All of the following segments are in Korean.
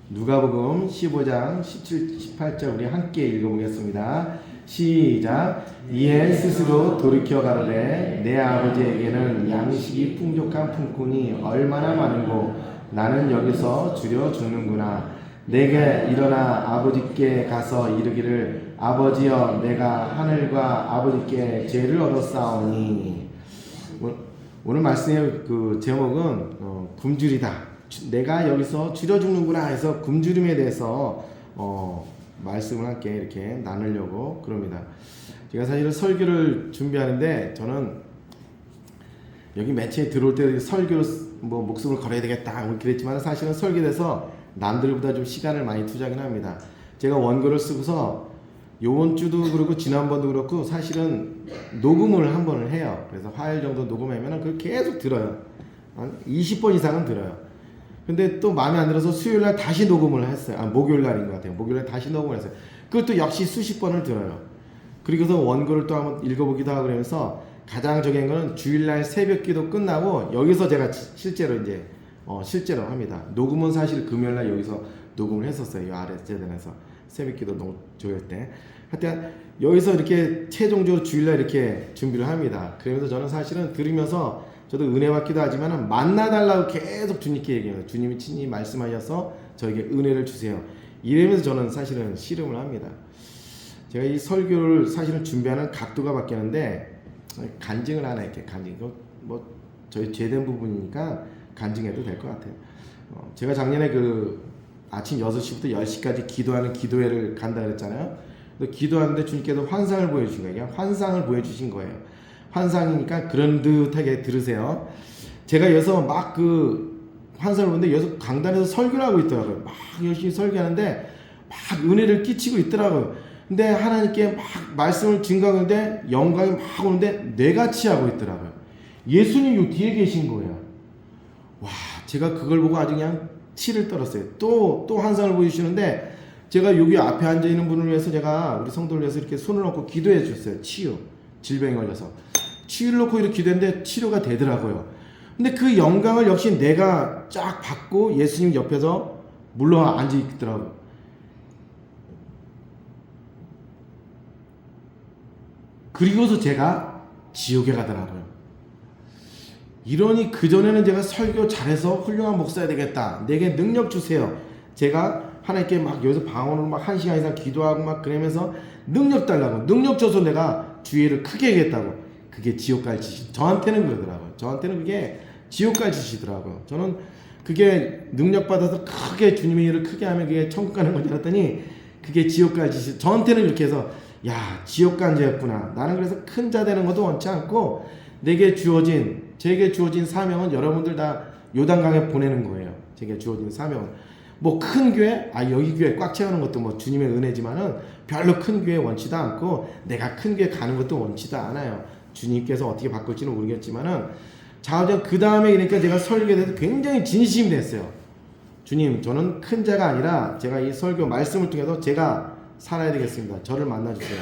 누가복음 15장 17, 18절 우리 함께 읽어보겠습니다. 시작. 이에 스스로 돌이켜 가로되 내 아버지에게는 양식이 풍족한 품꾼이 얼마나 많은고 나는 여기서 주려 죽는구나. 내게 일어나 아버지께 가서 이르기를 아버지여 내가 하늘과 아버지께 죄를 얻었사오니. 오늘 말씀의 그 제목은 굶주리다. 내가 여기서 줄여 죽는구나 해서 굶주림에 대해서 말씀을 함께 이렇게 나누려고 그럽니다. 제가 사실은 설교를 준비하는데 저는 여기 매체에 들어올 때 설교로 뭐 목숨을 걸어야 되겠다 그랬지만 사실은 설교에서 남들보다 좀 시간을 많이 투자하긴 합니다. 제가 원고를 쓰고서 요번 주도 그렇고 지난번도 그렇고 사실은 녹음을 한 번을 해요. 그래서 화요일 정도 녹음하면 그걸 계속 들어요. 한 20번 이상은 들어요. 근데 또 마음에 안 들어서 수요일날 다시 녹음을 했어요. 목요일날인 것 같아요. 목요일날 다시 녹음을 했어요. 그것도 역시 수십 번을 들어요. 그리고서 원고를 또 한번 읽어보기도 하고 그러면서 가장 적인 거는 주일날 새벽기도 끝나고 여기서 제가 실제로 실제로 합니다. 녹음은 사실 금요일날 여기서 녹음을 했었어요. 이 아래 재단에서 새벽기도 조일 때. 하여튼 여기서 이렇게 최종적으로 주일날 이렇게 준비를 합니다. 그러면서 저는 사실은 들으면서 저도 은혜 받기도 하지만 만나달라고 계속 주님께 얘기해요. 주님이 친히 말씀하셔서 저에게 은혜를 주세요. 이러면서 저는 사실은 씨름을 합니다. 제가 이 설교를 사실은 준비하는 각도가 바뀌었는데 간증을 하나 이렇게 뭐 저희 죄된 부분이니까 간증해도 될 것 같아요. 제가 작년에 그 아침 6시부터 10시까지 기도하는 기도회를 간다 그랬잖아요. 기도하는데 주님께서 환상을 보여주신 거예요. 환상을 보여주신 거예요. 환상이니까 그런 듯하게 들으세요. 제가 여기서 막 그 환상을 보는데 여기서 강단에서 설교를 하고 있더라고요. 막 열심히 설교하는데 막 은혜를 끼치고 있더라고요. 근데 하나님께 막 말씀을 증거하는데 영광이 막 오는데 뇌같이 하고 있더라고요. 예수님 요 뒤에 계신 거예요. 와, 제가 그걸 보고 아주 그냥 치를 떨었어요. 또 환상을 보여주시는데 제가 여기 앞에 앉아 있는 분을 위해서 제가 우리 성도를 위해서 이렇게 손을 얹고 기도해 주셨어요. 치유, 질병에 걸려서 치유를 놓고 이렇게 기도했는데 치료가 되더라고요. 근데 그 영광을 역시 내가 쫙 받고 예수님 옆에서 물러와 앉아 있더라고요. 그리고서 제가 지옥에 가더라고요. 이러니 그전에는 제가 설교 잘해서 훌륭한 목사야 되겠다. 내게 능력 주세요. 제가 하나님께 막 여기서 방언으로 막 1시간 이상 기도하고 막 그러면서 능력 달라고. 능력 줘서 내가 주의를 크게 하겠다고. 그게 지옥 갈 짓이. 저한테는 그러더라고요. 저한테는 그게 지옥 갈 짓이더라고요. 저는 그게 능력 받아서 크게 주님의 일을 크게 하면 그게 천국 가는 건 줄 알았더니 그게 지옥 갈 짓이. 저한테는 이렇게 해서 야, 지옥 간 자였구나. 나는 그래서 큰 자 되는 것도 원치 않고 제게 주어진 사명은 여러분들 다 요단강에 보내는 거예요. 제게 주어진 사명은 뭐 큰 교회, 여기 교회 꽉 채우는 것도 뭐 주님의 은혜지만은 별로 큰 교회 원치도 않고 내가 큰 교회 가는 것도 원치도 않아요. 주님께서 어떻게 바꿀지는 모르겠지만은 자우전 그 다음에 그러니까 제가 설교에 대해서 굉장히 진심이 됐어요. 주님, 저는 큰 자가 아니라 제가 이 설교 말씀을 통해서 제가 살아야 되겠습니다. 저를 만나주세요.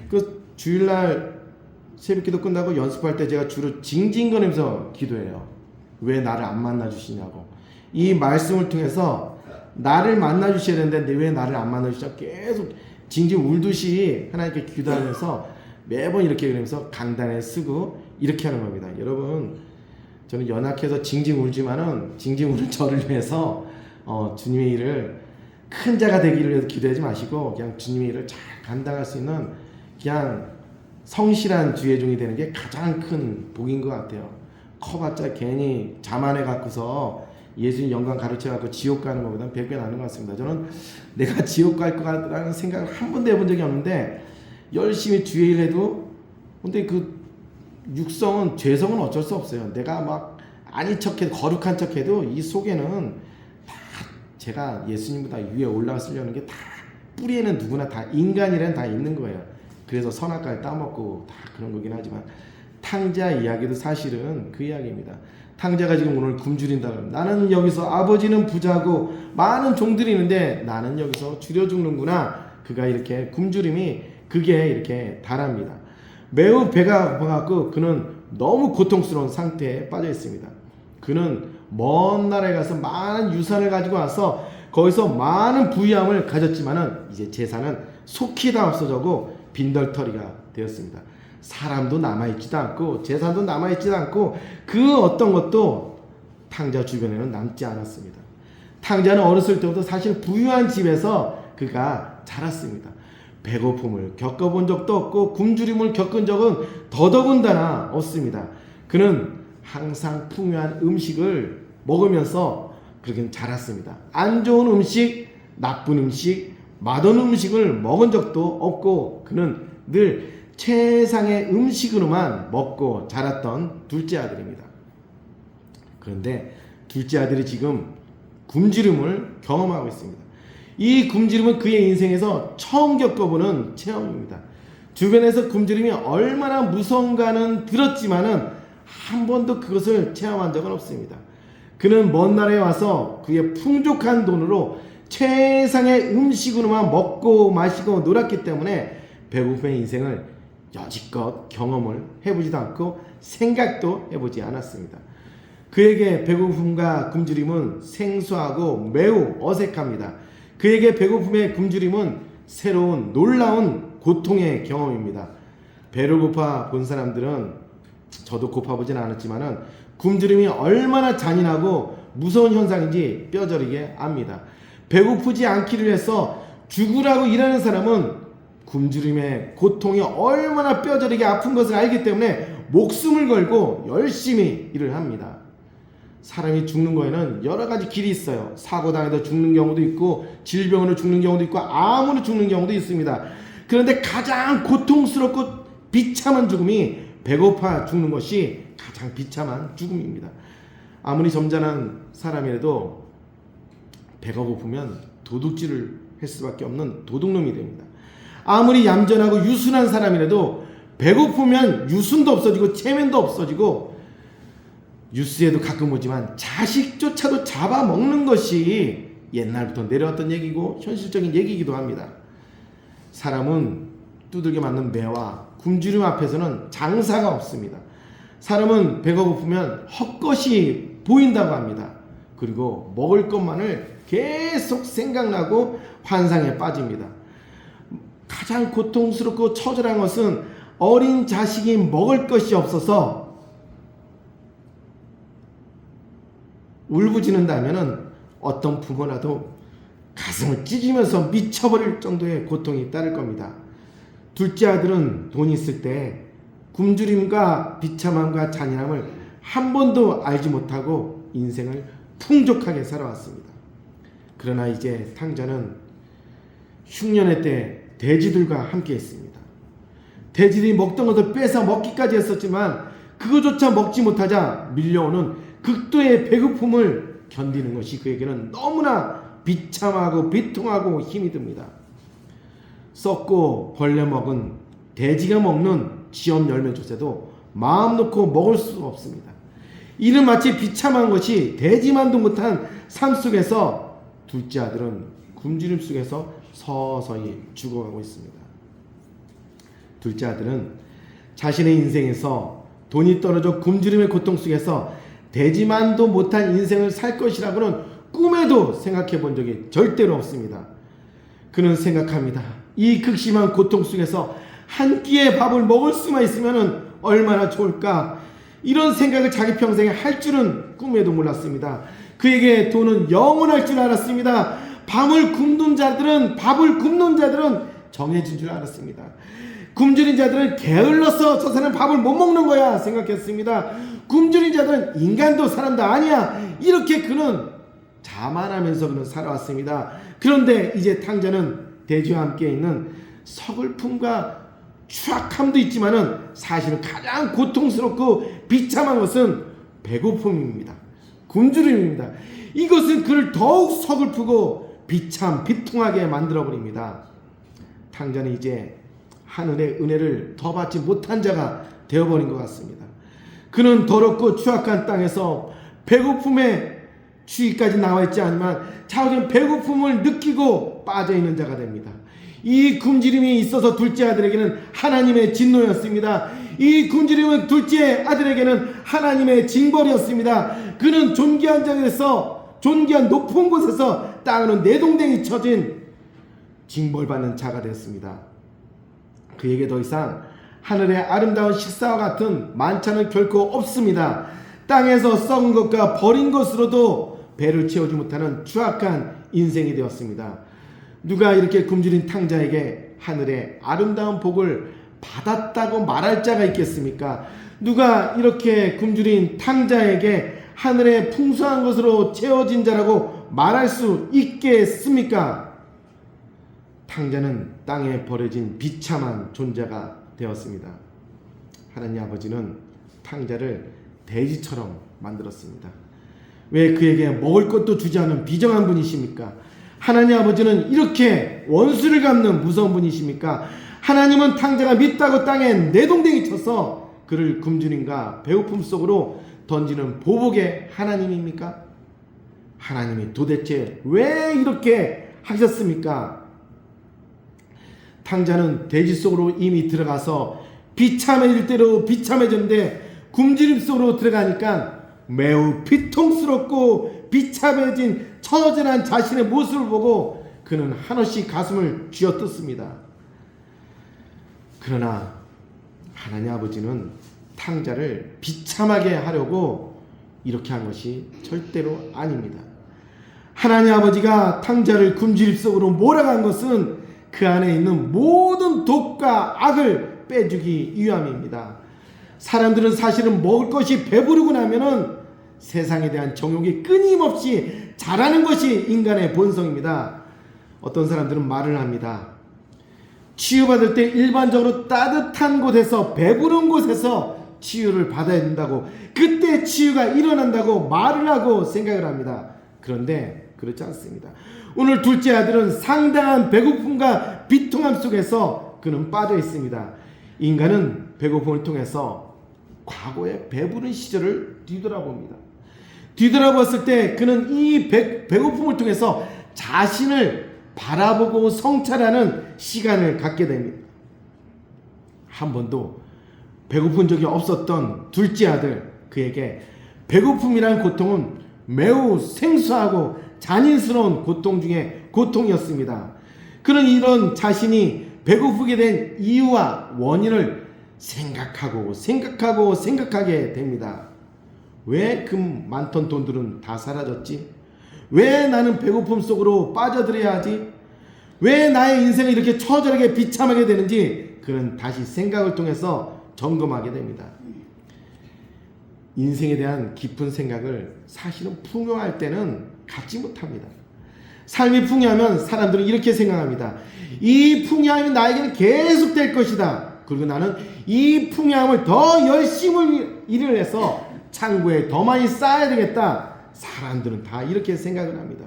그 주일날 새벽기도 끝나고 연습할 때 제가 주로 징징거리면서 기도해요. 왜 나를 안 만나주시냐고. 이 말씀을 통해서 나를 만나주셔야 되는데 왜 나를 안 만나주시냐고 계속 징징 울듯이 하나님께 기도하면서 매번 이렇게 그러면서 강단에 쓰고 이렇게 하는 겁니다. 여러분, 저는 연약해서 징징 울지만은 징징 우는 저를 위해서 주님의 일을 큰 자가 되기를 위해서 기도하지 마시고 그냥 주님의 일을 잘 감당할 수 있는 그냥 성실한 주의 종이 되는 게 가장 큰 복인 것 같아요. 커봤자 괜히 자만해 갖고서 예수님 영광 가르쳐 갖고 지옥 가는 것보다는 100배 나은 것 같습니다. 저는 내가 지옥 갈 거라는 생각을 한 번도 해본 적이 없는데 열심히 주의 일 해도 근데 그 육성은 죄성은 어쩔 수 없어요. 내가 막 아닌 척해도 거룩한 척해도 이 속에는 다 제가 예수님보다 위에 올라가시려는 게 다 뿌리에는 누구나 다 인간이란 다 있는 거예요. 그래서 선악과를 따먹고 다 그런 거긴 하지만 탕자 이야기도 사실은 그 이야기입니다. 탕자가 지금 오늘 굶주린다 그러면 나는 여기서 아버지는 부자고 많은 종들이 있는데 나는 여기서 줄여 죽는구나. 그가 이렇게 굶주림이 그게 이렇게 달합니다. 매우 배가 고파갖고 그는 너무 고통스러운 상태에 빠져 있습니다. 그는 먼 나라에 가서 많은 유산을 가지고 와서 거기서 많은 부유함을 가졌지만은 이제 재산은 속히 다 없어져고 빈털터리가 되었습니다. 사람도 남아있지도 않고 재산도 남아있지도 않고 그 어떤 것도 탕자 주변에는 남지 않았습니다. 탕자는 어렸을 때부터 사실 부유한 집에서 그가 자랐습니다. 배고픔을 겪어본 적도 없고 굶주림을 겪은 적은 더더군다나 없습니다. 그는 항상 풍요한 음식을 먹으면서 그렇게 자랐습니다. 안 좋은 음식, 나쁜 음식, 맛없는 음식을 먹은 적도 없고 그는 늘 최상의 음식으로만 먹고 자랐던 둘째 아들입니다. 그런데 둘째 아들이 지금 굶주림을 경험하고 있습니다. 이 굶주림은 그의 인생에서 처음 겪어보는 체험입니다. 주변에서 굶주림이 얼마나 무서운가는 들었지만은 한 번도 그것을 체험한 적은 없습니다. 그는 먼 나라에 와서 그의 풍족한 돈으로 최상의 음식으로만 먹고 마시고 놀았기 때문에 배고픔의 인생을 여지껏 경험을 해보지도 않고 생각도 해보지 않았습니다. 그에게 배고픔과 굶주림은 생소하고 매우 어색합니다. 그에게 배고픔의 굶주림은 새로운 놀라운 고통의 경험입니다. 배를 고파 본 사람들은, 저도 고파보진 않았지만은 굶주림이 얼마나 잔인하고 무서운 현상인지 뼈저리게 압니다. 배고프지 않기를 위해서 죽으라고 일하는 사람은 굶주림의 고통이 얼마나 뼈저리게 아픈 것을 알기 때문에 목숨을 걸고 열심히 일을 합니다. 사람이 죽는 거에는 여러 가지 길이 있어요. 사고 당해서 죽는 경우도 있고 질병으로 죽는 경우도 있고 암으로 죽는 경우도 있습니다. 그런데 가장 고통스럽고 비참한 죽음이 배고파 죽는 것이 가장 비참한 죽음입니다. 아무리 점잖은 사람이라도 배가 고프면 도둑질을 할 수밖에 없는 도둑놈이 됩니다. 아무리 얌전하고 유순한 사람이라도 배고프면 유순도 없어지고 체면도 없어지고, 뉴스에도 가끔 오지만 자식조차도 잡아먹는 것이 옛날부터 내려왔던 얘기고 현실적인 얘기이기도 합니다. 사람은 두들겨 맞는 매와 굶주림 앞에서는 장사가 없습니다. 사람은 배가 고프면 헛것이 보인다고 합니다. 그리고 먹을 것만을 계속 생각나고 환상에 빠집니다. 가장 고통스럽고 처절한 것은 어린 자식이 먹을 것이 없어서 울부짖는다면은 어떤 부모라도 가슴을 찢으면서 미쳐버릴 정도의 고통이 따를 겁니다. 둘째 아들은 돈이 있을 때 굶주림과 비참함과 잔인함을 한 번도 알지 못하고 인생을 풍족하게 살아왔습니다. 그러나 이제 탕자는 흉년의 때 돼지들과 함께 했습니다. 돼지들이 먹던 것을 뺏어 먹기까지 했었지만 그거조차 먹지 못하자 밀려오는 극도의 배고픔을 견디는 것이 그에게는 너무나 비참하고 비통하고 힘이 듭니다. 썩고 벌레 먹은 돼지가 먹는 지엄 열매조차도 마음 놓고 먹을 수 없습니다. 이는 마치 비참한 것이 돼지만도 못한 삶 속에서 둘째 아들은 굶주림 속에서 서서히 죽어가고 있습니다. 둘째 아들은 자신의 인생에서 돈이 떨어져 굶주림의 고통 속에서 돼지만도 못한 인생을 살 것이라고는 꿈에도 생각해 본 적이 절대로 없습니다. 그는 생각합니다. 이 극심한 고통 속에서 한 끼의 밥을 먹을 수만 있으면 얼마나 좋을까. 이런 생각을 자기 평생에 할 줄은 꿈에도 몰랐습니다. 그에게 돈은 영원할 줄 알았습니다. 밥을 굶는 자들은 정해진 줄 알았습니다. 굶주린 자들은 게을러서 저 사람은 밥을 못 먹는 거야 생각했습니다. 굶주린 자들은 인간도 사람도 아니야, 이렇게 그는 자만하면서 그는 살아왔습니다. 그런데 이제 탕자는 돼지와 함께 있는 서글픔과 추악함도 있지만은 사실은 가장 고통스럽고 비참한 것은 배고픔입니다. 굶주림입니다. 이것은 그를 더욱 서글프고 비통하게 만들어버립니다. 탕자는 이제 하늘의 은혜를 더 받지 못한 자가 되어버린 것 같습니다. 그는 더럽고 추악한 땅에서 배고픔에 추위까지 나와 있지 않지만 차오른 배고픔을 느끼고 빠져있는 자가 됩니다. 이 굶주림이 있어서 둘째 아들에게는 하나님의 진노였습니다. 이 굶주림은 둘째 아들에게는 하나님의 징벌이었습니다. 그는 존귀한 자에서 존귀한 높은 곳에서 땅으로 내동댕이 쳐진 징벌받는 자가 됐습니다. 그에게 더 이상 하늘의 아름다운 식사와 같은 만찬은 결코 없습니다. 땅에서 썩은 것과 버린 것으로도 배를 채우지 못하는 추악한 인생이 되었습니다. 누가 이렇게 굶주린 탕자에게 하늘의 아름다운 복을 받았다고 말할 자가 있겠습니까? 누가 이렇게 굶주린 탕자에게 하늘의 풍성한 것으로 채워진 자라고 말할 수 있겠습니까? 탕자는 땅에 버려진 비참한 존재가 되었습니다. 하나님 아버지는 탕자를 돼지처럼 만들었습니다. 왜 그에게 먹을 것도 주지 않은 비정한 분이십니까? 하나님 아버지는 이렇게 원수를 갚는 무서운 분이십니까? 하나님은 탕자가 밉다고 땅에 내동댕이 쳐서 그를 굶주림과 배고픔 속으로 던지는 보복의 하나님입니까? 하나님이 도대체 왜 이렇게 하셨습니까? 탕자는 돼지 속으로 이미 들어가서 비참해질 대로 비참해졌는데 굶주림 속으로 들어가니까 매우 비통스럽고 비참해진 처절한 자신의 모습을 보고 그는 한없이 가슴을 쥐어뜯습니다. 그러나 하나님 아버지는 탕자를 비참하게 하려고 이렇게 한 것이 절대로 아닙니다. 하나님 아버지가 탕자를 굶주림 속으로 몰아간 것은 그 안에 있는 모든 독과 악을 빼주기 위함입니다. 사람들은 사실은 먹을 것이 배부르고 나면은 세상에 대한 정욕이 끊임없이 자라는 것이 인간의 본성입니다. 어떤 사람들은 말을 합니다. 치유받을 때 일반적으로 따뜻한 곳에서 배부른 곳에서 치유를 받아야 된다고, 그때 치유가 일어난다고 말을 하고 생각을 합니다. 그런데 그렇지 않습니다. 오늘 둘째 아들은 상당한 배고픔과 비통함 속에서 그는 빠져 있습니다. 인간은 배고픔을 통해서 과거의 배부른 시절을 뒤돌아봅니다. 뒤돌아봤을 때 그는 이 배고픔을 통해서 자신을 바라보고 성찰하는 시간을 갖게 됩니다. 한 번도 배고픈 적이 없었던 둘째 아들, 그에게 배고픔이라는 고통은 매우 생소하고 잔인스러운 고통 중에 고통이었습니다. 그는 이런 자신이 배고프게 된 이유와 원인을 생각하게 됩니다. 왜 그 많던 돈들은 다 사라졌지? 왜 나는 배고픔 속으로 빠져들어야 하지? 왜 나의 인생이 이렇게 처절하게 비참하게 되는지 그는 다시 생각을 통해서 점검하게 됩니다. 인생에 대한 깊은 생각을 사실은 풍요할 때는 갖지 못합니다. 삶이 풍요하면 사람들은 이렇게 생각합니다. 이 풍요함이 나에게는 계속 될 것이다. 그리고 나는 이 풍요함을 더 열심히 일을 해서 창고에 더 많이 쌓아야 되겠다. 사람들은 다 이렇게 생각을 합니다.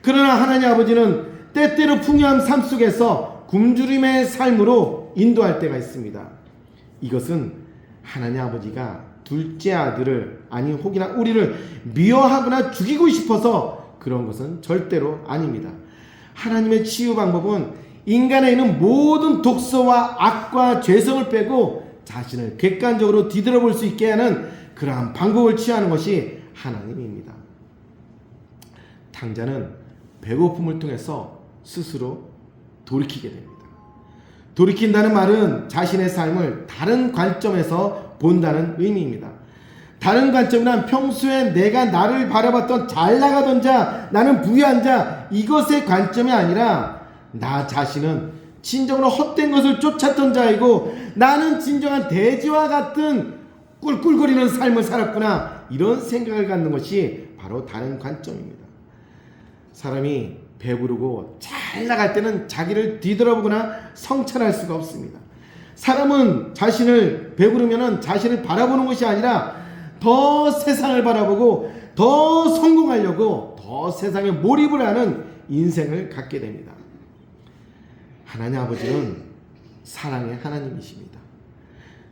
그러나 하나님 아버지는 때때로 풍요한 삶 속에서 굶주림의 삶으로 인도할 때가 있습니다. 이것은 하나님 아버지가 둘째 아들을, 아니 혹이나 우리를 미워하거나 죽이고 싶어서 그런 것은 절대로 아닙니다. 하나님의 치유 방법은 인간에 있는 모든 독소와 악과 죄성을 빼고 자신을 객관적으로 뒤돌아볼 수 있게 하는 그러한 방법을 취하는 것이 하나님입니다. 탕자는 배고픔을 통해서 스스로 돌이키게 됩니다. 돌이킨다는 말은 자신의 삶을 다른 관점에서 본다는 의미입니다. 다른 관점이란 평소에 내가 나를 바라봤던 잘 나가던 자, 나는 부유한 자, 이것의 관점이 아니라 나 자신은 진정으로 헛된 것을 쫓았던 자이고 나는 진정한 돼지와 같은 꿀꿀거리는 삶을 살았구나, 이런 생각을 갖는 것이 바로 다른 관점입니다. 사람이 배부르고 잘 나갈 때는 자기를 뒤돌아보거나 성찰할 수가 없습니다. 사람은 자신을 배부르면 자신을 바라보는 것이 아니라 더 세상을 바라보고 더 성공하려고 더 세상에 몰입을 하는 인생을 갖게 됩니다. 하나님 아버지는 사랑의 하나님이십니다.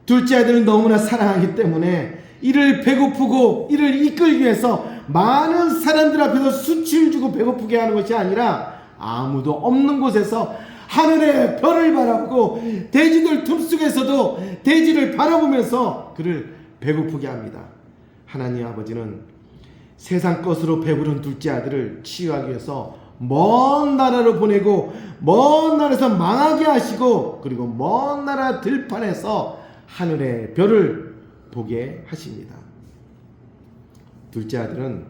둘째 아들은 너무나 사랑하기 때문에 이를 배고프고 이를 이끌기 위해서 많은 사람들 앞에서 수치를 주고 배고프게 하는 것이 아니라 아무도 없는 곳에서 하늘의 별을 바라보고 돼지들 틈 속에서도 돼지를 바라보면서 그를 배고프게 합니다. 하나님 아버지는 세상 것으로 배부른 둘째 아들을 치유하기 위해서 먼 나라로 보내고 먼 나라에서 망하게 하시고 그리고 먼 나라 들판에서 하늘의 별을 보게 하십니다. 둘째 아들은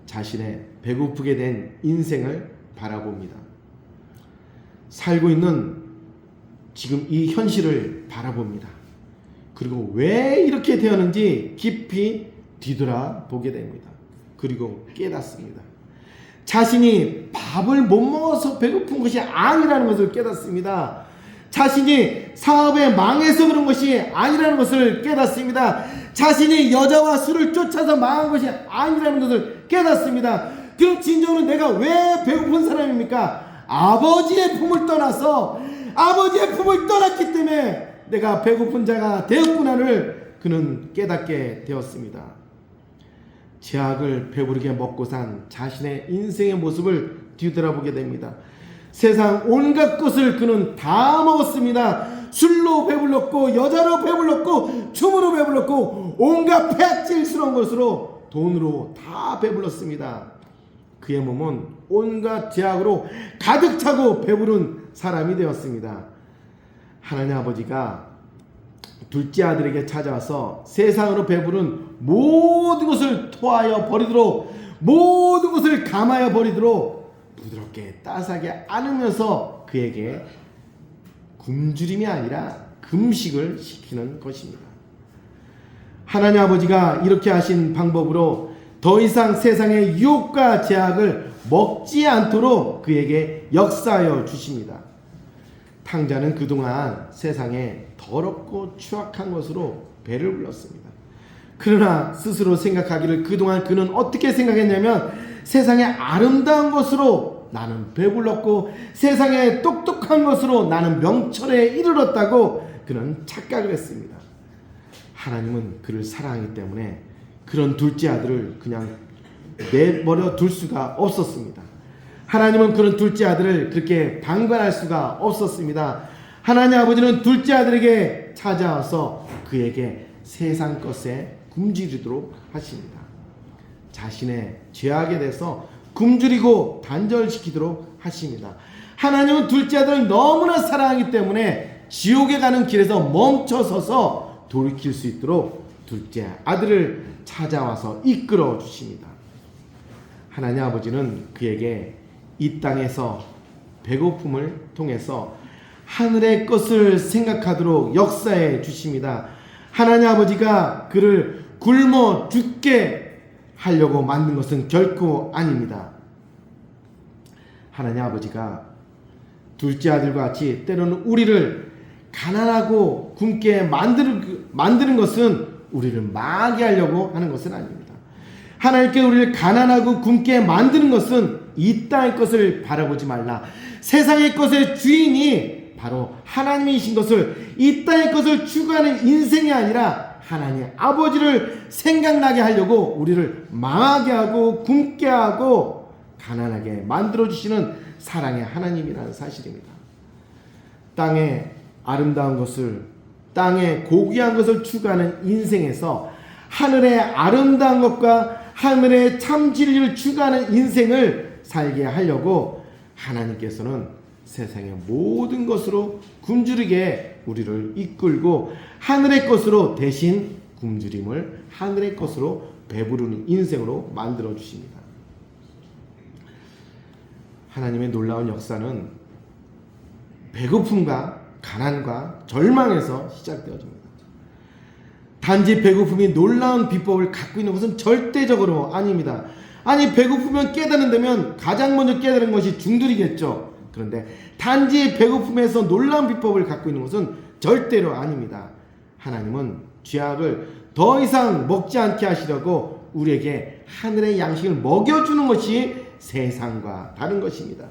자신의 배고프게 된 인생을 바라봅니다. 살고 있는 지금 이 현실을 바라봅니다. 그리고 왜 이렇게 되었는지 깊이 뒤돌아보게 됩니다. 그리고 깨닫습니다. 자신이 밥을 못 먹어서 배고픈 것이 아니라는 것을 깨닫습니다. 자신이 사업에 망해서 그런 것이 아니라는 것을 깨닫습니다. 자신이 여자와 술을 쫓아서 망한 것이 아니라는 것을 깨닫습니다. 그럼 진정으로 내가 왜 배고픈 사람입니까? 아버지의 품을 떠나서 아버지의 품을 떠났기 때문에 내가 배고픈 자가 되었구나를 그는 깨닫게 되었습니다. 죄악을 배부르게 먹고 산 자신의 인생의 모습을 뒤돌아보게 됩니다. 세상 온갖 것을 그는 다 먹었습니다. 술로 배불렀고 여자로 배불렀고 춤으로 배불렀고 온갖 폐악질스러운 것으로 돈으로 다 배불렀습니다. 그의 몸은 온갖 죄악으로 가득 차고 배부른 사람이 되었습니다. 하나님 아버지가 둘째 아들에게 찾아와서 세상으로 배부른 모든 것을 토하여 버리도록 모든 것을 감하여 버리도록 부드럽게 따스하게 안으면서 그에게 굶주림이 아니라 금식을 시키는 것입니다. 하나님 아버지가 이렇게 하신 방법으로 더 이상 세상의 유혹과 제약을 먹지 않도록 그에게 역사하여 주십니다. 탕자는 그동안 세상에 더럽고 추악한 것으로 배를 불렀습니다. 그러나 스스로 생각하기를 그동안 그는 어떻게 생각했냐면 세상의 아름다운 것으로 나는 배불렀고 세상의 똑똑한 것으로 나는 명철에 이르렀다고 그는 착각을 했습니다. 하나님은 그를 사랑하기 때문에 그런 둘째 아들을 그냥 내버려 둘 수가 없었습니다. 하나님은 그런 둘째 아들을 그렇게 방관할 수가 없었습니다. 하나님 아버지는 둘째 아들에게 찾아와서 그에게 세상 것에 굶주리도록 하십니다. 자신의 죄악에 대해서 굶주리고 단절시키도록 하십니다. 하나님은 둘째 아들을 너무나 사랑하기 때문에 지옥에 가는 길에서 멈춰서서 돌이킬 수 있도록 둘째 아들을 찾아와서 이끌어 주십니다. 하나님 아버지는 그에게 이 땅에서 배고픔을 통해서 하늘의 것을 생각하도록 역사해 주십니다. 하나님 아버지가 그를 굶어 죽게 하려고 만든 것은 결코 아닙니다. 하나님 아버지가 둘째 아들과 같이 때로는 우리를 가난하고 굶게 만드는 것은 우리를 망하게 하려고 하는 것은 아닙니다. 하나님께 우리를 가난하고 굶게 만드는 것은 이 땅의 것을 바라보지 말라. 세상의 것의 주인이 바로 하나님이신 것을 이 땅의 것을 추구하는 인생이 아니라 하나님 아버지를 생각나게 하려고 우리를 망하게 하고 굶게 하고 가난하게 만들어주시는 사랑의 하나님이라는 사실입니다. 땅의 아름다운 것을 땅의 고귀한 것을 추구하는 인생에서 하늘의 아름다운 것과 하늘의 참 진리를 추구하는 인생을 살게 하려고 하나님께서는 세상의 모든 것으로 굶주리게 우리를 이끌고 하늘의 것으로 대신 굶주림을 하늘의 것으로 배부르는 인생으로 만들어 주십니다. 하나님의 놀라운 역사는 배고픔과 가난과 절망에서 시작되어집니다. 단지 배고픔이 놀라운 비법을 갖고 있는 것은 절대적으로 아닙니다. 아니 배고프면 깨닫는다면 가장 먼저 깨달은 것이 중들이겠죠. 그런데 단지 배고픔에서 놀라운 비법을 갖고 있는 것은 절대로 아닙니다. 하나님은 죄악을 더 이상 먹지 않게 하시려고 우리에게 하늘의 양식을 먹여주는 것이 세상과 다른 것입니다.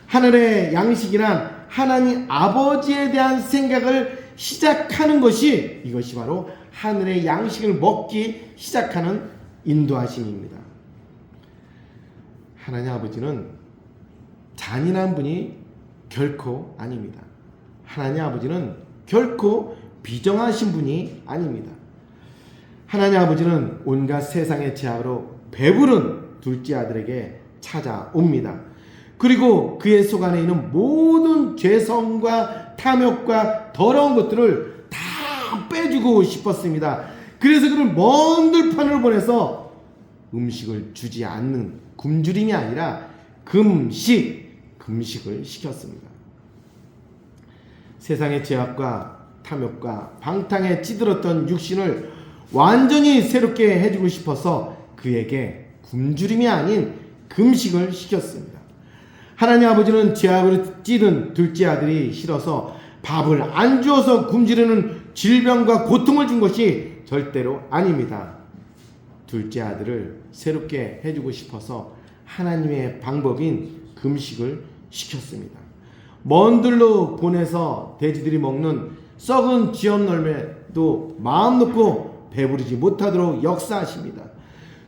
하늘의 양식이란 하나님 아버지에 대한 생각을 시작하는 것이 이것이 바로 하늘의 양식을 먹기 시작하는 인도하심입니다. 하나님 아버지는 잔인한 분이 결코 아닙니다. 하나님 아버지는 결코 비정하신 분이 아닙니다. 하나님 아버지는 온갖 세상의 죄악으로 배부른 둘째 아들에게 찾아옵니다. 그리고 그의 속 안에 있는 모든 죄성과 탐욕과 더러운 것들을 다 빼주고 싶었습니다. 그래서 그를 먼 들판으로 보내서 음식을 주지 않는 굶주림이 아니라 금식을 시켰습니다. 세상의 죄악과 탐욕과 방탕에 찌들었던 육신을 완전히 새롭게 해주고 싶어서 그에게 굶주림이 아닌 금식을 시켰습니다. 하나님 아버지는 죄악으로 찌든 둘째 아들이 싫어서 밥을 안 주어서 굶주리는 질병과 고통을 준 것이 절대로 아닙니다. 둘째 아들을 새롭게 해주고 싶어서 하나님의 방법인 금식을 시켰습니다. 먼 들로 보내서 돼지들이 먹는 썩은 쥐엄열매도 마음 놓고 배부르지 못하도록 역사하십니다.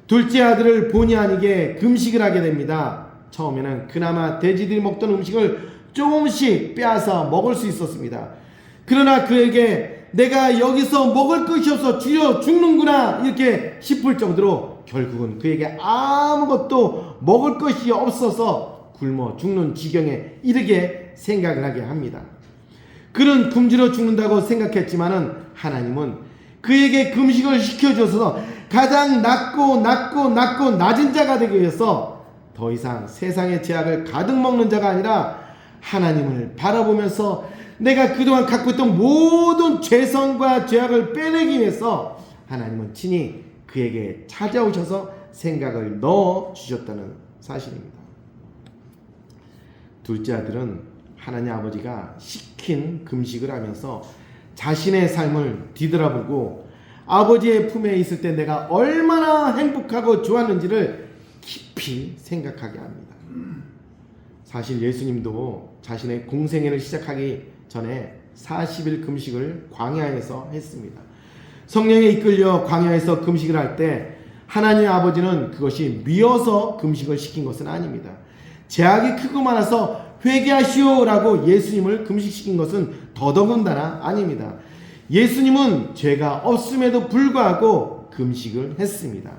둘째 아들을 본의 아니게 금식을 하게 됩니다. 처음에는 그나마 돼지들이 먹던 음식을 조금씩 빼앗아 먹을 수 있었습니다. 그러나 그에게 내가 여기서 먹을 것이 없어 주여 죽는구나 이렇게 싶을 정도로 결국은 그에게 아무것도 먹을 것이 없어서 굶어 죽는 지경에 이르게 생각을 하게 합니다. 그는 굶주려 죽는다고 생각했지만은 하나님은 그에게 금식을 시켜주셔서 가장 낮고 낮은 자가 되기 위해서 더 이상 세상의 죄악을 가득 먹는 자가 아니라 하나님을 바라보면서 내가 그동안 갖고 있던 모든 죄성과 죄악을 빼내기 위해서 하나님은 친히 그에게 찾아오셔서 생각을 넣어주셨다는 사실입니다. 둘째 아들은 하나님 아버지가 시킨 금식을 하면서 자신의 삶을 뒤돌아보고 아버지의 품에 있을 때 내가 얼마나 행복하고 좋았는지를 깊이 생각하게 합니다. 사실 예수님도 자신의 공생애를 시작하기 전에 40일 금식을 광야에서 했습니다. 성령에 이끌려 광야에서 금식을 할 때 하나님 아버지는 그것이 미워서 금식을 시킨 것은 아닙니다. 죄악이 크고 많아서 회개하시오라고 예수님을 금식시킨 것은 더더군다나 아닙니다. 예수님은 죄가 없음에도 불구하고 금식을 했습니다.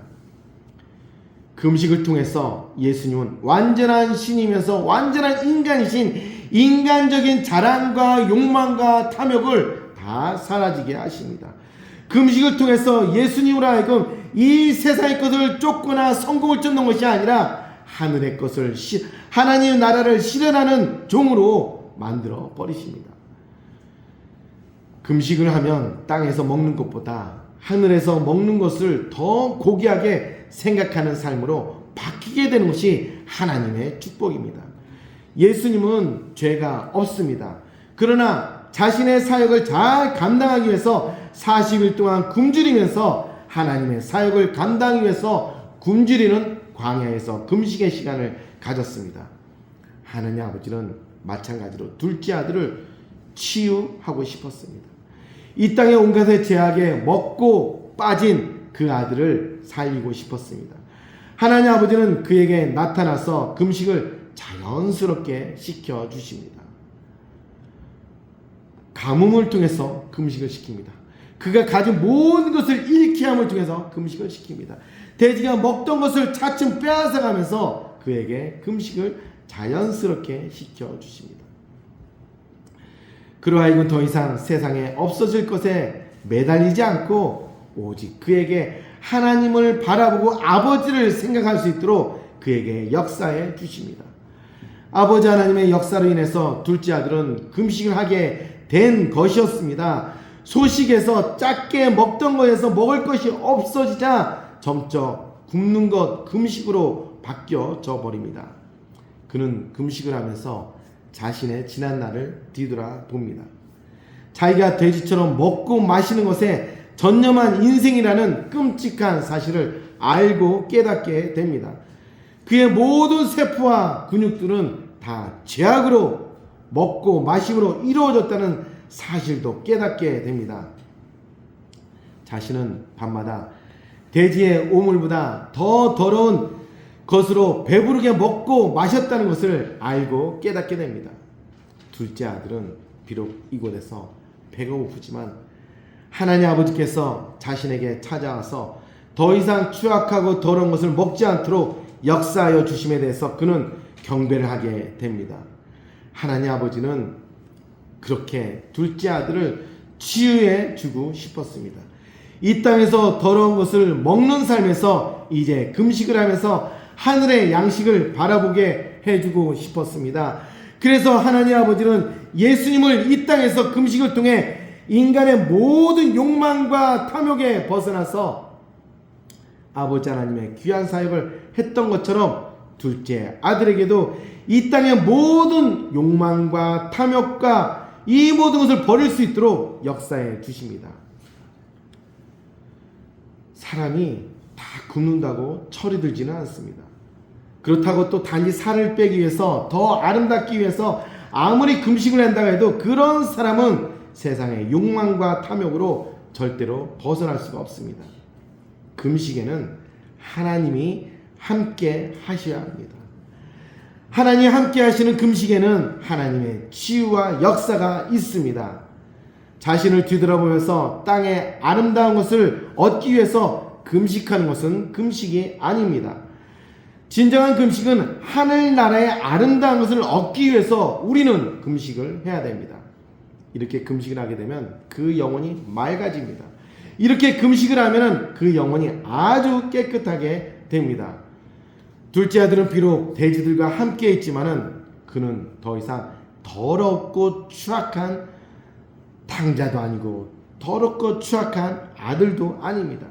금식을 통해서 예수님은 완전한 신이면서 완전한 인간이신 인간적인 자랑과 욕망과 탐욕을 다 사라지게 하십니다. 금식을 통해서 예수님으로 하여금 이 세상의 것을 쫓거나 성공을 쫓는 것이 아니라 하늘의 것을 하나님의 나라를 실현하는 종으로 만들어 버리십니다. 금식을 하면 땅에서 먹는 것보다 하늘에서 먹는 것을 더 고귀하게 생각하는 삶으로 바뀌게 되는 것이 하나님의 축복입니다. 예수님은 죄가 없습니다. 그러나 자신의 사역을 잘 감당하기 위해서 40일 동안 굶주리면서 하나님의 사역을 감당하기 위해서 굶주리는 광야에서 금식의 시간을 가졌습니다. 하나님 아버지는 마찬가지로 둘째 아들을 치유하고 싶었습니다. 이 땅의 온갖의 죄악에 먹고 빠진 그 아들을 살리고 싶었습니다. 하나님 아버지는 그에게 나타나서 금식을 자연스럽게 시켜주십니다. 가뭄을 통해서 금식을 시킵니다. 그가 가진 모든 것을 잃게 함을 통해서 금식을 시킵니다. 돼지가 먹던 것을 차츰 빼앗아가면서 그에게 금식을 자연스럽게 시켜주십니다. 그로 하여금 더 이상 세상에 없어질 것에 매달리지 않고 오직 그에게 하나님을 바라보고 아버지를 생각할 수 있도록 그에게 역사해 주십니다. 아버지 하나님의 역사로 인해서 둘째 아들은 금식을 하게 된 것이었습니다. 소식에서 작게 먹던 것에서 먹을 것이 없어지자 점점 굶는 것 금식으로 바뀌어져 버립니다. 그는 금식을 하면서 자신의 지난 날을 뒤돌아봅니다. 자기가 돼지처럼 먹고 마시는 것에 전념한 인생이라는 끔찍한 사실을 알고 깨닫게 됩니다. 그의 모든 세포와 근육들은 다 죄악으로 먹고 마심으로 이루어졌다는 사실도 깨닫게 됩니다. 자신은 밤마다 돼지의 오물보다 더 더러운 것으로 배부르게 먹고 마셨다는 것을 알고 깨닫게 됩니다. 둘째 아들은 비록 이곳에서 배가 고프지만 하나님 아버지께서 자신에게 찾아와서 더 이상 추악하고 더러운 것을 먹지 않도록 역사하여 주심에 대해서 그는 경배를 하게 됩니다. 하나님 아버지는 그렇게 둘째 아들을 치유해 주고 싶었습니다. 이 땅에서 더러운 것을 먹는 삶에서 이제 금식을 하면서 하늘의 양식을 바라보게 해주고 싶었습니다. 그래서 하나님 아버지는 예수님을 이 땅에서 금식을 통해 인간의 모든 욕망과 탐욕에 벗어나서 아버지 하나님의 귀한 사역을 했던 것처럼 둘째 아들에게도 이 땅의 모든 욕망과 탐욕과 이 모든 것을 버릴 수 있도록 역사해 주십니다. 사람이 다 굶는다고 철이 들지는 않습니다. 그렇다고 또 단지 살을 빼기 위해서 더 아름답기 위해서 아무리 금식을 한다고 해도 그런 사람은 세상의 욕망과 탐욕으로 절대로 벗어날 수가 없습니다. 금식에는 하나님이 함께 하셔야 합니다. 하나님이 함께 하시는 금식에는 하나님의 치유와 역사가 있습니다. 자신을 뒤돌아보면서 땅의 아름다운 것을 얻기 위해서 금식하는 것은 금식이 아닙니다. 진정한 금식은 하늘나라의 아름다운 것을 얻기 위해서 우리는 금식을 해야 됩니다. 이렇게 금식을 하게 되면 그 영혼이 맑아집니다. 이렇게 금식을 하면 그 영혼이 아주 깨끗하게 됩니다. 둘째 아들은 비록 돼지들과 함께 있지만은 그는 더 이상 더럽고 추악한 탕자도 아니고 더럽고 추악한 아들도 아닙니다.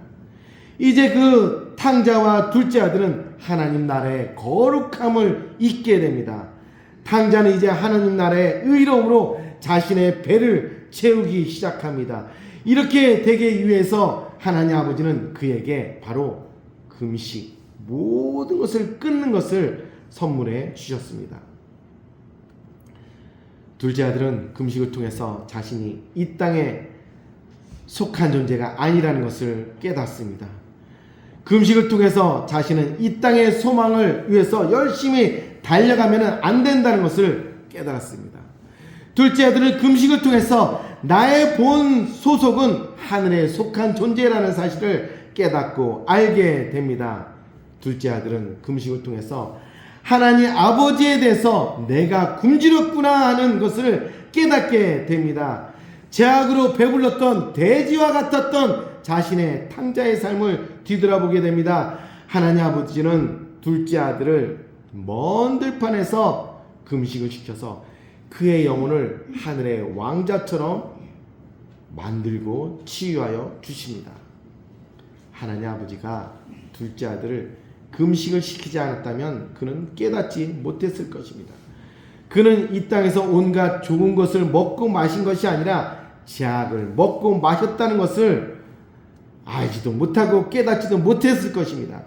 이제 그 탕자와 둘째 아들은 하나님 나라의 거룩함을 잊게 됩니다. 탕자는 이제 하나님 나라의 의로움으로 자신의 배를 채우기 시작합니다. 이렇게 되기 위해서 하나님 아버지는 그에게 바로 금식, 모든 것을 끊는 것을 선물해 주셨습니다. 둘째 아들은 금식을 통해서 자신이 이 땅에 속한 존재가 아니라는 것을 깨닫습니다. 금식을 통해서 자신은 이 땅의 소망을 위해서 열심히 달려가면 안 된다는 것을 깨달았습니다. 둘째 아들은 금식을 통해서 나의 본 소속은 하늘에 속한 존재라는 사실을 깨닫고 알게 됩니다. 둘째 아들은 금식을 통해서 하나님 아버지에 대해서 내가 굶주렸구나 하는 것을 깨닫게 됩니다. 죄악으로 배불렀던 돼지와 같았던 자신의 탕자의 삶을 뒤돌아보게 됩니다. 하나님 아버지는 둘째 아들을 먼 들판에서 금식을 시켜서 그의 영혼을 하늘의 왕자처럼 만들고 치유하여 주십니다. 하나님 아버지가 둘째 아들을 금식을 시키지 않았다면 그는 깨닫지 못했을 것입니다. 그는 이 땅에서 온갖 좋은 것을 먹고 마신 것이 아니라 죄악을 먹고 마셨다는 것을 알지도 못하고 깨닫지도 못했을 것입니다.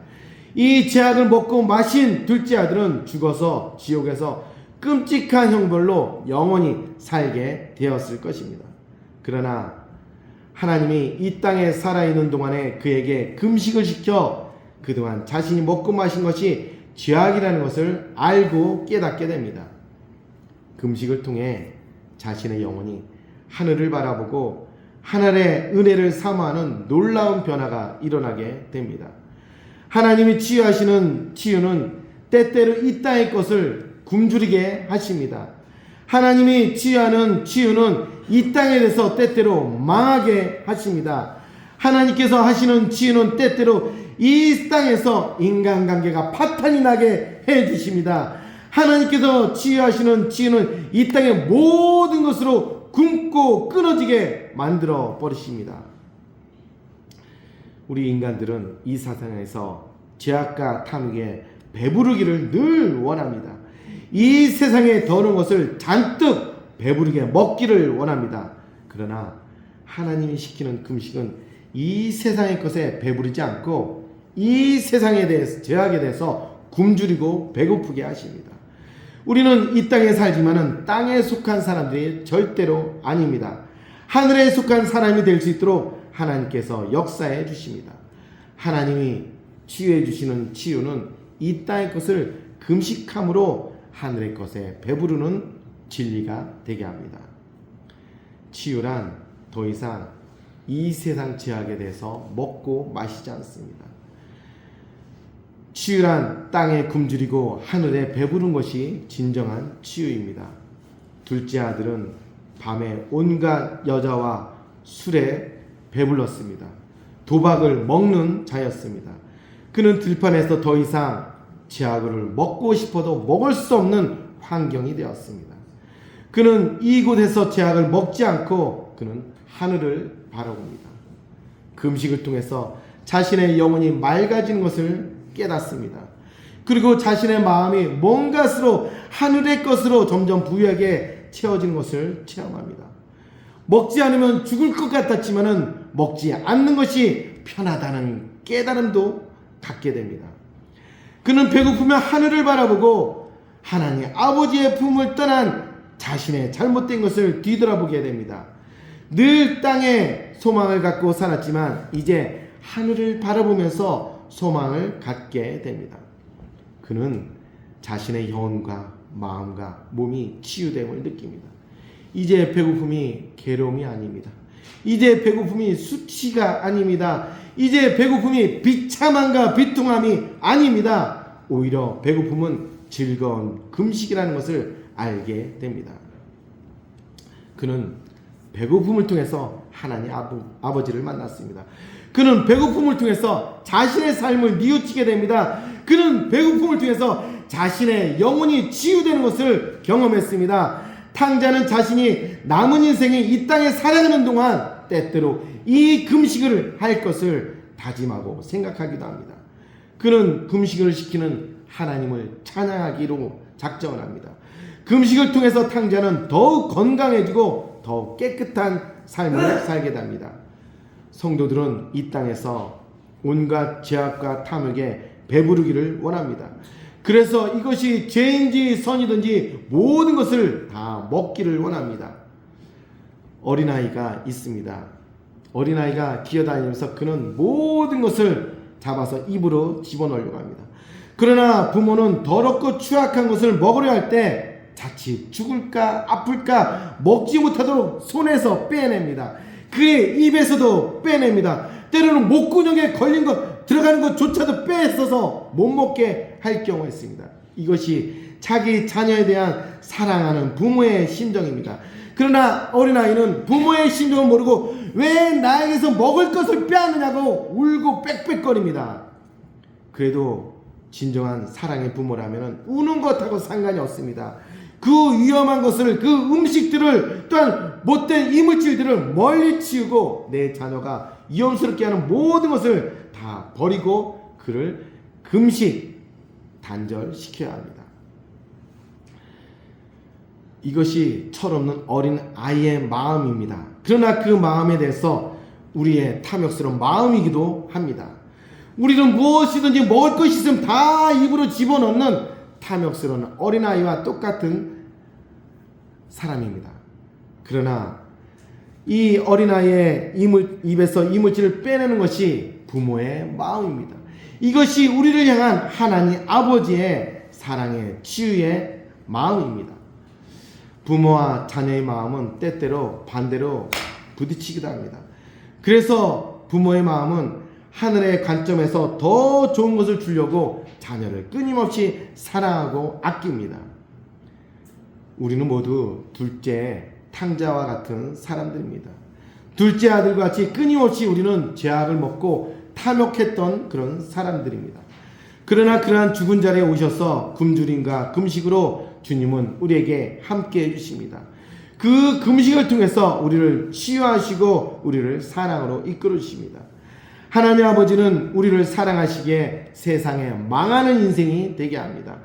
이 죄악을 먹고 마신 둘째 아들은 죽어서 지옥에서 끔찍한 형벌로 영원히 살게 되었을 것입니다. 그러나 하나님이 이 땅에 살아있는 동안에 그에게 금식을 시켜 그동안 자신이 먹고 마신 것이 죄악이라는 것을 알고 깨닫게 됩니다. 금식을 통해 자신의 영혼이 하늘을 바라보고 하늘의 은혜를 사모하는 놀라운 변화가 일어나게 됩니다. 하나님이 치유하시는 치유는 때때로 이 땅의 것을 굶주리게 하십니다. 하나님이 치유하는 치유는 이 땅에 대해서 때때로 망하게 하십니다. 하나님께서 하시는 치유는 때때로 이 땅에서 인간관계가 파탄이 나게 해주십니다. 하나님께서 치유하시는 치유는 이 땅의 모든 것으로 굶고 끊어지게 만들어 버리십니다. 우리 인간들은 이 세상에서 죄악과 탐욕에 배부르기를 늘 원합니다. 이 세상의 더러운 것을 잔뜩 배부르게 먹기를 원합니다. 그러나 하나님이 시키는 금식은 이 세상의 것에 배부르지 않고 이 세상에 대해서 죄악에 대해서 굶주리고 배고프게 하십니다. 우리는 이 땅에 살지만은 땅에 속한 사람들이 절대로 아닙니다. 하늘에 속한 사람이 될 수 있도록 하나님께서 역사해 주십니다. 하나님이 치유해 주시는 치유는 이 땅의 것을 금식함으로 하늘의 것에 배부르는 진리가 되게 합니다. 치유란 더 이상 이 세상 죄악에 대해서 먹고 마시지 않습니다. 치유란 땅에 굶주리고 하늘에 배부른 것이 진정한 치유입니다. 둘째 아들은 밤에 온갖 여자와 술에 배불렀습니다. 도박을 먹는 자였습니다. 그는 들판에서 더 이상 죄악을 먹고 싶어도 먹을 수 없는 환경이 되었습니다. 그는 이곳에서 죄악을 먹지 않고 그는 하늘을 바라봅니다. 금식을 통해서 자신의 영혼이 맑아지는 것을 깨닫습니다. 그리고 자신의 마음이 먼 것으로 하늘의 것으로 점점 부유하게 채워지는 것을 체험합니다. 먹지 않으면 죽을 것 같았지만은 먹지 않는 것이 편하다는 깨달음도 갖게 됩니다. 그는 배고프면 하늘을 바라보고 하나님 아버지의 품을 떠난 자신의 잘못된 것을 뒤돌아보게 됩니다. 늘 땅에 소망을 갖고 살았지만 이제 하늘을 바라보면서 소망을 갖게 됩니다. 그는 자신의 영혼과 마음과 몸이 치유됨을 느낍니다. 이제 배고픔이 괴로움이 아닙니다. 이제 배고픔이 수치가 아닙니다. 이제 배고픔이 비참함과 비통함이 아닙니다. 오히려 배고픔은 즐거운 금식이라는 것을 알게 됩니다. 그는 배고픔을 통해서 하나님 아버지를 만났습니다. 그는 배고픔을 통해서 자신의 삶을 뉘우치게 됩니다. 그는 배고픔을 통해서 자신의 영혼이 치유되는 것을 경험했습니다. 탕자는 자신이 남은 인생이 이 땅에 살아가는 동안 때때로 이 금식을 할 것을 다짐하고 생각하기도 합니다. 그는 금식을 시키는 하나님을 찬양하기로 작정을 합니다. 금식을 통해서 탕자는 더욱 건강해지고 더욱 깨끗한 삶을 살게 됩니다. 성도들은 이 땅에서 온갖 죄악과 탐욕에 배부르기를 원합니다. 그래서 이것이 죄인지 선이든지 모든 것을 다 먹기를 원합니다. 어린아이가 있습니다. 어린아이가 기어다니면서 그는 모든 것을 잡아서 입으로 집어넣으려고 합니다. 그러나 부모는 더럽고 추악한 것을 먹으려 할 때 자칫 죽을까 아플까 먹지 못하도록 손에서 빼냅니다. 그의 입에서도 빼냅니다. 때로는 목구멍에 걸린 것 들어가는 것조차도 빼서서 못 먹게 할 경우가 있습니다. 이것이 자기 자녀에 대한 사랑하는 부모의 심정입니다. 그러나 어린아이는 부모의 심정을 모르고 왜 나에게서 먹을 것을 빼앗느냐고 울고 빽빽거립니다. 그래도 진정한 사랑의 부모라면 우는 것하고 상관이 없습니다. 그 위험한 것을, 그 음식들을, 또한 못된 이물질들을 멀리 치우고 내 자녀가 위험스럽게 하는 모든 것을 다 버리고 그를 금식 단절시켜야 합니다. 이것이 철없는 어린 아이의 마음입니다. 그러나 그 마음에 대해서 우리의 탐욕스러운 마음이기도 합니다. 우리는 무엇이든지 먹을 것이 있으면 다 입으로 집어넣는 탐욕스러운 어린아이와 똑같은 사람입니다. 그러나 이 어린아이의 입에서 이물질을 빼내는 것이 부모의 마음입니다. 이것이 우리를 향한 하나님 아버지의 사랑의 치유의 마음입니다. 부모와 자녀의 마음은 때때로 반대로 부딪히기도 합니다. 그래서 부모의 마음은 하늘의 관점에서 더 좋은 것을 주려고 자녀를 끊임없이 사랑하고 아낍니다. 우리는 모두 둘째 탕자와 같은 사람들입니다. 둘째 아들과 같이 끊임없이 우리는 죄악을 먹고 탐욕했던 그런 사람들입니다. 그러나 그러한 죽은 자리에 오셔서 굶주림과 금식으로 주님은 우리에게 함께 해주십니다. 그 금식을 통해서 우리를 치유하시고 우리를 사랑으로 이끌어 주십니다. 하나님 아버지는 우리를 사랑하시기에 세상에 망하는 인생이 되게 합니다.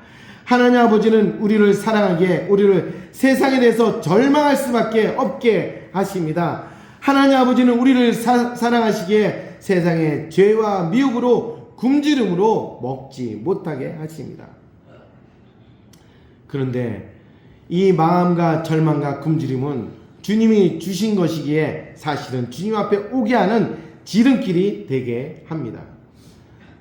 하나님 아버지는 우리를 사랑하기에 우리를 세상에 대해서 절망할 수밖에 없게 하십니다. 하나님 아버지는 우리를 사랑하시기에 세상의 죄와 미혹으로 굶주림으로 먹지 못하게 하십니다. 그런데 이 마음과 절망과 굶주림은 주님이 주신 것이기에 사실은 주님 앞에 오게 하는 지름길이 되게 합니다.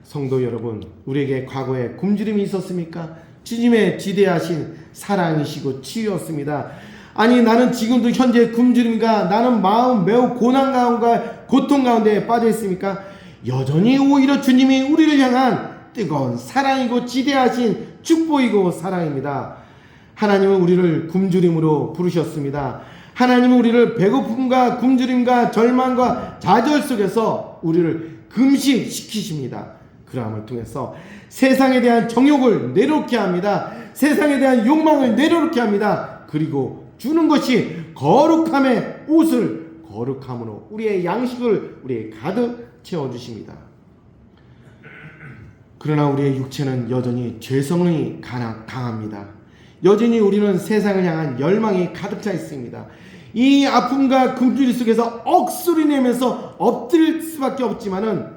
성도 여러분, 우리에게 과거에 굶주림이 있었습니까? 주님의 지대하신 사랑이시고 치유였습니다. 아니 나는 지금도 현재 굶주림과 나는 마음 매우 고난 가운데 고통 가운데 빠져 있습니까? 여전히 오히려 주님이 우리를 향한 뜨거운 사랑이고 지대하신 축복이고 사랑입니다. 하나님은 우리를 굶주림으로 부르셨습니다. 하나님은 우리를 배고픔과 굶주림과 절망과 좌절 속에서 우리를 금식시키십니다. 그러함을 통해서 세상에 대한 정욕을 내려놓게 합니다. 세상에 대한 욕망을 내려놓게 합니다. 그리고 주는 것이 거룩함의 옷을 거룩함으로 우리의 양식을 우리의 가득 채워주십니다. 그러나 우리의 육체는 여전히 죄성이 강합니다. 여전히 우리는 세상을 향한 열망이 가득 차 있습니다. 이 아픔과 굶주림 속에서 억소리 내면서 엎드릴 수밖에 없지만은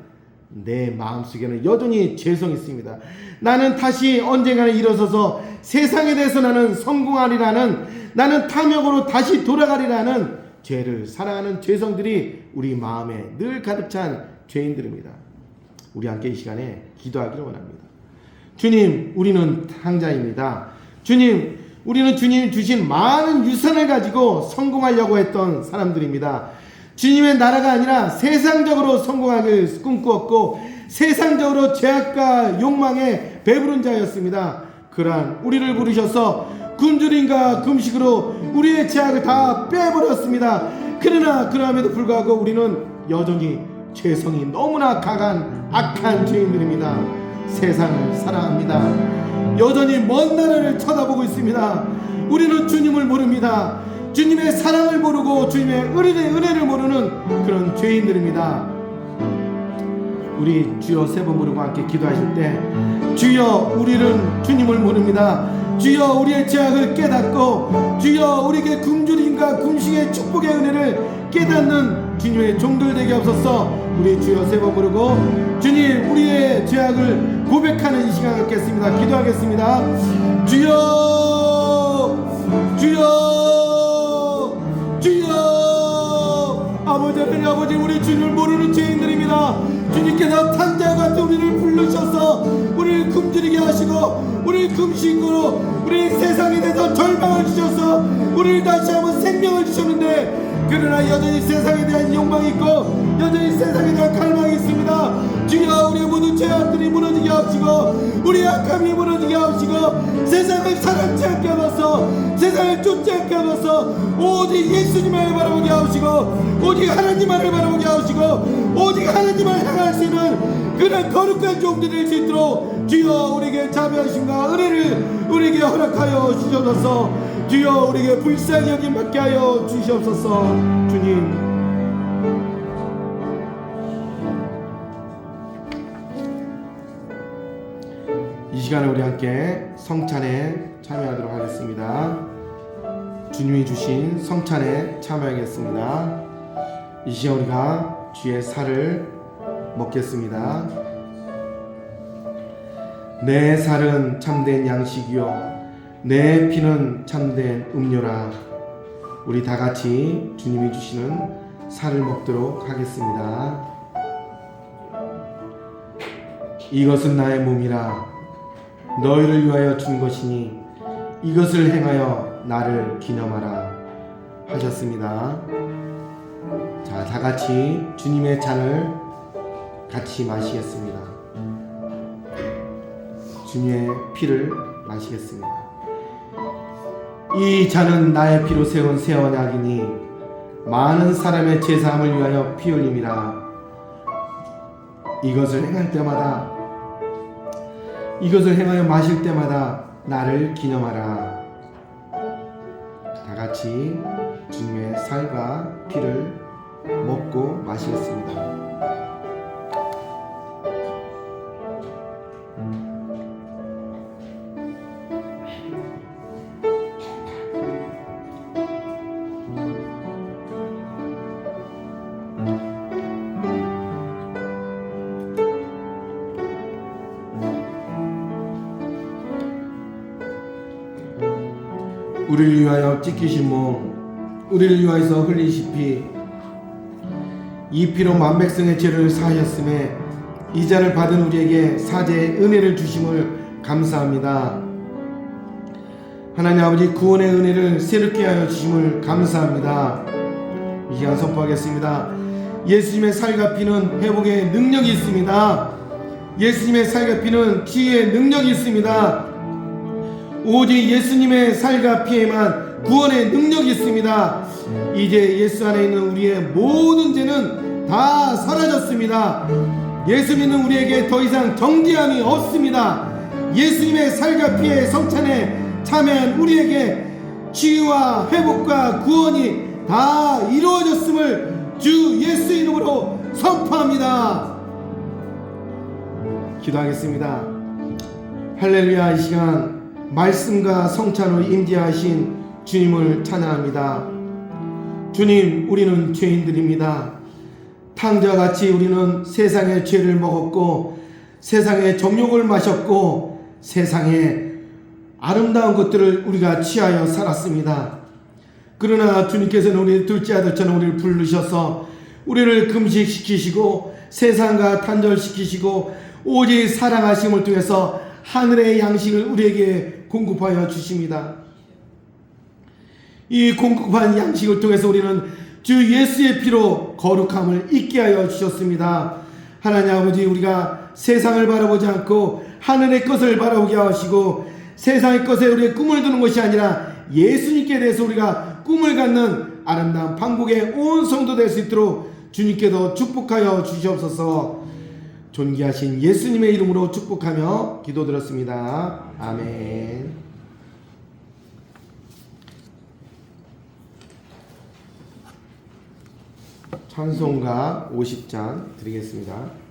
내 마음속에는 여전히 죄성이 있습니다. 나는 다시 언젠가는 일어서서 세상에 대해서 나는 성공하리라는, 나는 탐욕으로 다시 돌아가리라는 죄를 사랑하는 죄성들이 우리 마음에 늘 가득 찬 죄인들입니다. 우리 함께 이 시간에 기도하기를 원합니다. 주님, 우리는 탕자입니다. 주님, 우리는 주님이 주신 많은 유산을 가지고 성공하려고 했던 사람들입니다. 주님의 나라가 아니라 세상적으로 성공하길 꿈꾸었고 세상적으로 죄악과 욕망에 배부른 자였습니다. 그러한 우리를 부르셔서 굶주림과 금식으로 우리의 죄악을 다 빼버렸습니다. 그러나 그럼에도 불구하고 우리는 여전히 죄성이 너무나 강한 악한 죄인들입니다. 세상을 사랑합니다. 여전히 먼 나라를 쳐다보고 있습니다. 우리는 주님을 모릅니다. 주님의 사랑을 모르고 주님의 은혜를 모르는 그런 죄인들입니다. 우리 주여 세 번 부르고 함께 기도하실 때, 주여 우리는 주님을 모릅니다. 주여 우리의 죄악을 깨닫고 주여 우리에게 굶주림과 금식의 축복의 은혜를 깨닫는 주님의 종들 되게 없어서 우리 주여 세 번 부르고 주님 우리의 죄악을 고백하는 이 시간 갖겠습니다. 기도하겠습니다. 주여 주여 주여, 아버지 하나님, 아버지 우리 주님을 모르는 죄인들입니다. 주님께서 탕자와 같은 우리를 부르셔서 우리를 굶주리게 하시고 우리를 금식으로 우리 세상에 대해서 절망을 주셔서 우리를 다시 한번 생명을 주셨는데, 그러나 여전히 세상에 대한 욕망이 있고 여전히 세상에 대한 갈망이 있습니다. 주여 우리의 모든 죄악들이 무너지게 하시고 우리의 악함이 무너지게 하시고 세상을 사랑치 않게 하셔서 세상을 쫓지 않게 하셔서 오직 예수님을 바라보게 하시고 오직 하나님만을 바라보게 하시고 오직 하나님을 향할 수 있는 그런 거룩한 종들이 될 수 있도록 주여 우리에게 자비하심과 은혜를 우리에게 허락하여 주셔서 주여 우리에게 불쌍히 여김 받게 하여 주시옵소서. 주님, 이 시간에 우리 함께 성찬에 참여하도록 하겠습니다. 주님이 주신 성찬에 참여하겠습니다. 이 시간 우리가 주의 살을 먹겠습니다. 내 살은 참된 양식이요 내 피는 참된 음료라. 우리 다 같이 주님이 주시는 살을 먹도록 하겠습니다. 이것은 나의 몸이라 너희를 위하여 준 것이니 이것을 행하여 나를 기념하라 하셨습니다. 자, 다 같이 주님의 잔을 같이 마시겠습니다. 주님의 피를 마시겠습니다. 이 잔은 나의 피로 세운 새 언약이니 많은 사람의 죄사함을 위하여 피 흘림이라. 이것을 행할 때마다, 이것을 행하여 마실 때마다 나를 기념하라. 다 같이 주님의 살과 피를 먹고 마시겠습니다. 우리를 위하여 찢기신 몸, 우리를 위하여서 흘리신 피, 이 피로 만백성의 죄를 사하셨음에 이 잔을 받은 우리에게 사죄의 은혜를 주심을 감사합니다. 하나님 아버지 구원의 은혜를 새롭게 하여 주심을 감사합니다. 이 시간 선포하겠습니다. 예수님의 살과 피는 회복의 능력이 있습니다. 예수님의 살과 피는 치유의 능력이 있습니다. 오직 예수님의 살과 피에만 구원의 능력이 있습니다. 이제 예수 안에 있는 우리의 모든 죄는 다 사라졌습니다. 예수 믿는 우리에게 더 이상 정죄함이 없습니다. 예수님의 살과 피의 성찬에 참여한 우리에게 치유와 회복과 구원이 다 이루어졌음을 주 예수 이름으로 선포합니다. 기도하겠습니다. 할렐루야. 이 시간 말씀과 성찬으로 임재하신 주님을 찬양합니다. 주님, 우리는 죄인들입니다. 탕자와 같이 우리는 세상의 죄를 먹었고 세상의 정욕을 마셨고 세상의 아름다운 것들을 우리가 취하여 살았습니다. 그러나 주님께서는 우리 둘째 아들처럼 우리를 부르셔서 우리를 금식시키시고 세상과 단절시키시고 오직 사랑하심을 통해서 하늘의 양식을 우리에게 공급하여 주십니다. 이 공급한 양식을 통해서 우리는 주 예수의 피로 거룩함을 잊게 하여 주셨습니다. 하나님 아버지, 우리가 세상을 바라보지 않고 하늘의 것을 바라보게 하시고 세상의 것에 우리의 꿈을 두는 것이 아니라 예수님께 대해서 우리가 꿈을 갖는 아름다운 판국의 온 성도 될 수 있도록 주님께도 축복하여 주시옵소서. 존귀하신 예수님의 이름으로 축복하며 기도드렸습니다. 아멘. 찬송가 50장 드리겠습니다.